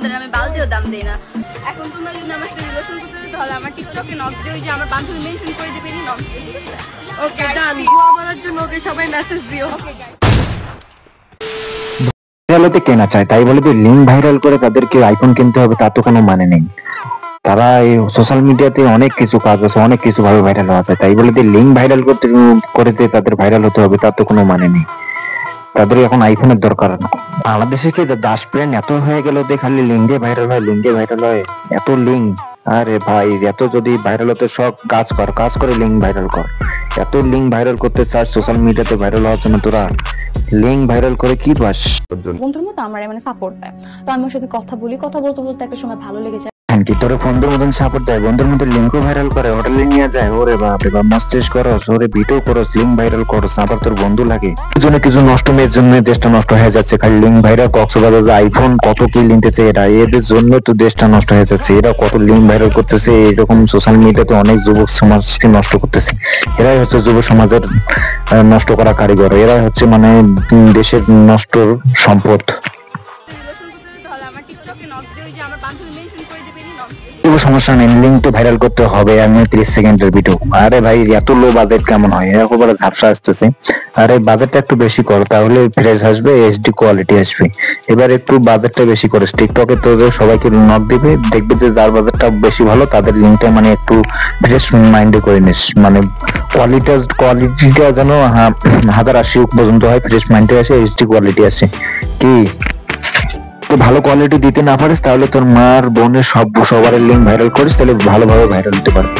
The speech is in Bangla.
তোমাদের আমি বালতিও দাম দেই না। এখন তোমরা যদি আমার সাথে রিলেশন করতে চাও তাহলে আমার টিকটকে নক দিও, যে আমার বান্ধবী মেনশন করে দিবে, নক দিও, ঠিক আছে? ওকে ডান। দোয়া করার জন্য ওকে সবাই মেসেজ দিও। ওকে গাইস, ভাইরালতে কেনা চায় তাই বলে যে লিঙ্ক ভাইরাল করে তাদেরকে আইফোন কিনতে হবে তা তো কোনো মানে নেই। তারা এই সোশ্যাল মিডিয়াতে অনেক কিছু কাজ আছে, অনেক কিছু ভাবে ভাইরাল হওয়া যায়, তাই বলে যে লিঙ্ক ভাইরাল করতে করে যে তাদের ভাইরাল হতে হবে তার তো কোনো মানে নেই। তাদের এখন আইফোনের দরকার। বাংলাদেশে কি দাস প্রেম এত হয়ে গেল যে খালি লিঙ্ক দিয়ে ভাইরাল হয়, লিঙ্ক দিয়ে ভাইরাল হয়, এত লিঙ্ক। আরে ভাই এত যদি ভাইরাল হতে সব কাজ করে লিঙ্ক ভাইরাল কর। এত লিঙ্ক ভাইরাল করতে চাস সোশ্যাল মিডিয়াতে ভাইরাল হওয়ার জন্য, তোরা লিঙ্ক ভাইরাল করে কি পাস? বন্ধুর মতো আমার মানে সাপোর্ট দেয়, তো আমি ওর সাথে কথা বলি, কথা বলতে বলতে একটা সময় ভালো লেগে যায়। কি তোরে বন্ধুর মতন সাপোর্ট দেয়, বন্ধুর মধ্যে লিঙ্কও ভাইরাল করে, হোটেলে নিয়ে যায়, ওরে বাপ রে বাপ, মস্তিষ্ক করস, ওরে ভিডিও করস, লিঙ্ক ভাইরাল করস, আবার তোর বন্ধু লাগে। কিছু নষ্ট মেয়ের জন্য দেশটা নষ্ট হয়ে যাচ্ছে, খালি লিঙ্ক ভাইরাল। কক্সবাজার আইফোন কত কি লিখতেছে এরা, এদের জন্য তো দেশটা নষ্ট হয়ে যাচ্ছে। এরা কত লিঙ্ক ভাইরাল করতেছে, এরকম সোশ্যাল মিডিয়াতে অনেক যুবক সমাজকে নষ্ট করতেছে। এরাই হচ্ছে যুব সমাজের নষ্ট করা কারিগর, এরাই হচ্ছে মানে দেশের নষ্ট সম্পদ। রিলেশন করতে চাও তাহলে আমার টিকটকে নক দিও, যে আমার বান্ধবী মেনশন করে দিবে, নক দিও। কোনো সমস্যা নেই, লিঙ্ক তো ভাইরাল করতে হবে, আমি 30 সেকেন্ডের ভিডিও। আরে ভাই এত লো বাজেট কেমন হয়, একেবারে ঝাপসা আসতেছে। আরে বাজেটটা একটু বেশি কর, তাহলে ফ্রেশ আসবে, এইচডি কোয়ালিটি আসবে। এবার একটু বাজেটটা বেশি করিস, টিকটকে তোদের সবাইকে নক দিবে, দেখবে যে যার বাজেটটা বেশি ভালো তাদের লিঙ্কটা মানে একটু ফ্রেশ মাইন্ডে করে নিস, মানে কোয়ালিটিটা যেন 1080 পর্যন্ত হয়, ফ্রেশ মাইন্ডে আসে, এইচডি কোয়ালিটি আসে। কি ভালো কোয়ালিটি দিতে না পারিস তাহলে তোর মার বোনের সবার লিঙ্ক ভাইরাল করিস, তাহলে ভালোভাবে ভাইরাল হতে পারবে।